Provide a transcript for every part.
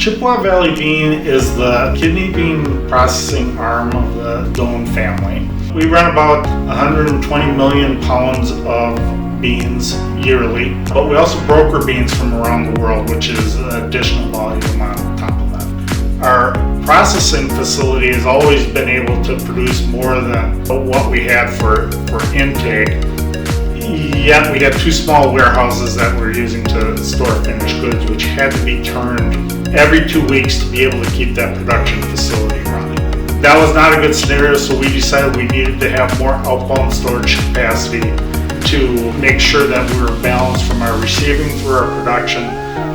Chippewa Valley Bean is the kidney bean processing arm of the Doan family. We run about 120 million pounds of beans yearly, but we also broker beans from around the world, which is additional volume on top of that. Our processing facility has always been able to produce more than what we had for intake. Yet we had two small warehouses that we're using to store finished goods, which had to be turned every 2 weeks to be able to keep that production facility running. That was not a good scenario, so we decided we needed to have more outbound storage capacity to make sure that we were balanced from our receiving through our production,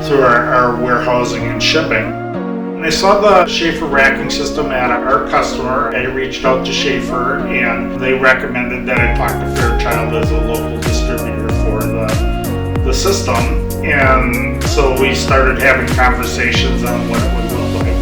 through our warehousing and shipping. When I saw the Schaefer racking system at our customer, I reached out to Schaefer and they recommended that I talk to Fairchild as a local distributor for the system. And so we started having conversations on what it would look like.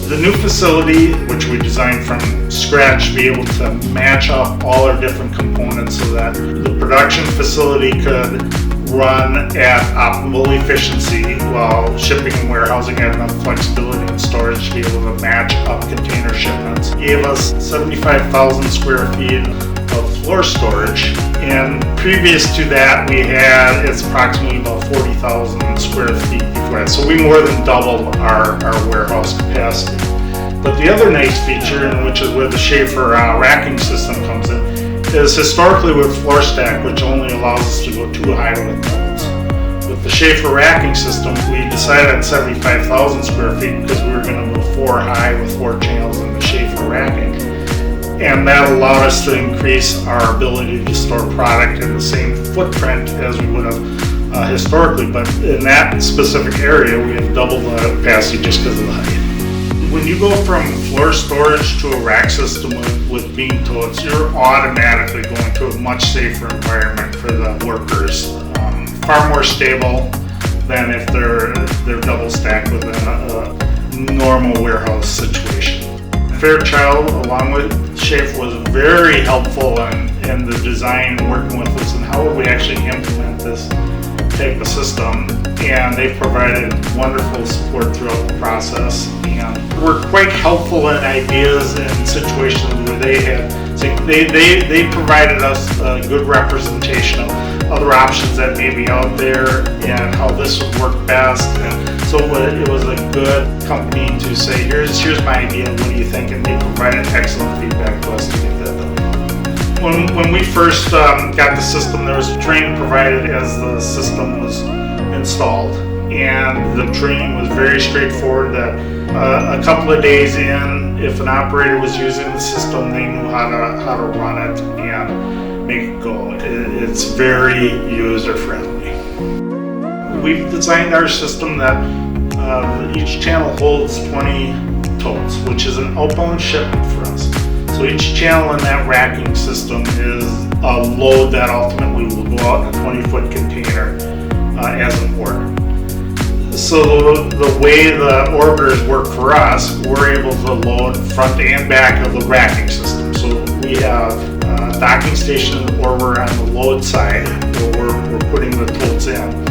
The new facility, which we designed from scratch to be able to match up all our different components so that the production facility could run at optimal efficiency while shipping and warehousing had enough flexibility and storage to be able to match up container shipments. Gave us 75,000 square feet of floor storage, and previous to that it's approximately about 40,000 square feet before that. So we more than doubled our warehouse capacity. But the other nice feature, and which is where the Schaefer racking system comes in, is historically with floor stack, which only allows us to go 2 high with totes. With the Schaefer racking system, we decided on 75,000 square feet because we were going to go 4 high with 4 channels in the Schaefer racking. And that allowed us to increase our ability to store product in the same footprint as we would have historically. But in that specific area, we have doubled the capacity just because of the height. When you go from floor storage to a rack system with bean totes, you're automatically going to a much safer environment for the workers. Far more stable than if they're double stacked within a normal warehouse situation. Fairchild, along with Schaefer, was very helpful in the design, working with us, and how would we actually implement this type of system. And they've provided wonderful support throughout the process, and were quite helpful in ideas and situations where they provided us a good representation of other options that may be out there and how this would work best. And so it was a good company to say, here's my idea, what do you think? And they provided excellent feedback to us to get that done. When we first got the system, there was training provided as the system was installed, and the training was very straightforward. That a couple of days in, if an operator was using the system, they knew how to run it and make it go. It's very user friendly. We've designed our system that each channel holds 20 totes, which is an outbound shipment for us. So each channel in that racking system is a load that ultimately will go out in a 20-foot container as an order. So the way the orders work for us, we're able to load front and back of the racking system. So we have a docking station where we're on the load side, where we're putting the totes in.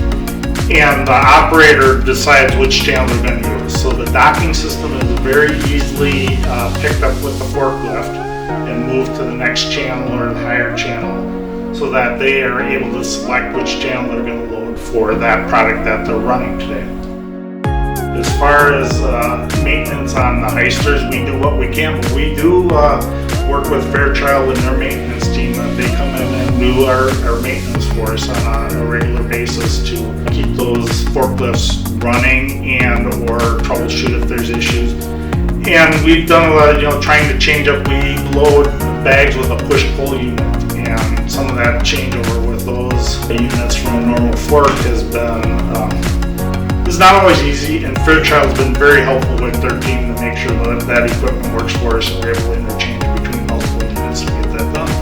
And the operator decides which channel they're going to use. So the docking system is very easily picked up with the forklift and moved to the next channel or the higher channel, so that they are able to select which channel they're going to load for that product that they're running today. As far as maintenance on the heisters, we do what we can, but we do work with Fairchild and their maintenance team. They come in and do our maintenance for us on a regular basis to keep those forklifts running and or troubleshoot if there's issues. And we've done a lot of trying to change up. We load bags with a push-pull unit, and some of that changeover with those units from a normal fork has been it's not always easy, and Fairchild's been very helpful with their team to make sure that equipment works for us and we're able to interchange between multiple units to get that done.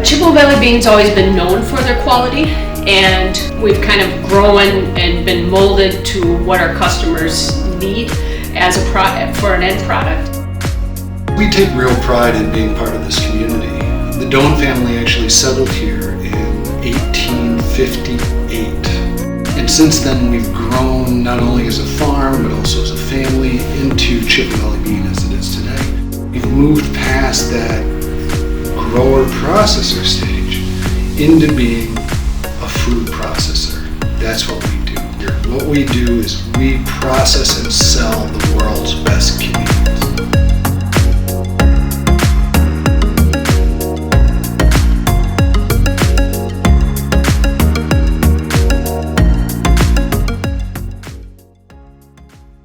Chippewa Valley Bean's always been known for their quality, and we've kind of grown and been molded to what our customers need as a for an end product. We take real pride in being part of this community. The Doan family actually settled here in 1858. And And since then, we've grown not only as a farm, but also as a family into Chippewa Valley Bean as it is today. We've moved past that grower-processor stage into being a food processor. That's what we do here. What we do is we process and sell the world's best kidney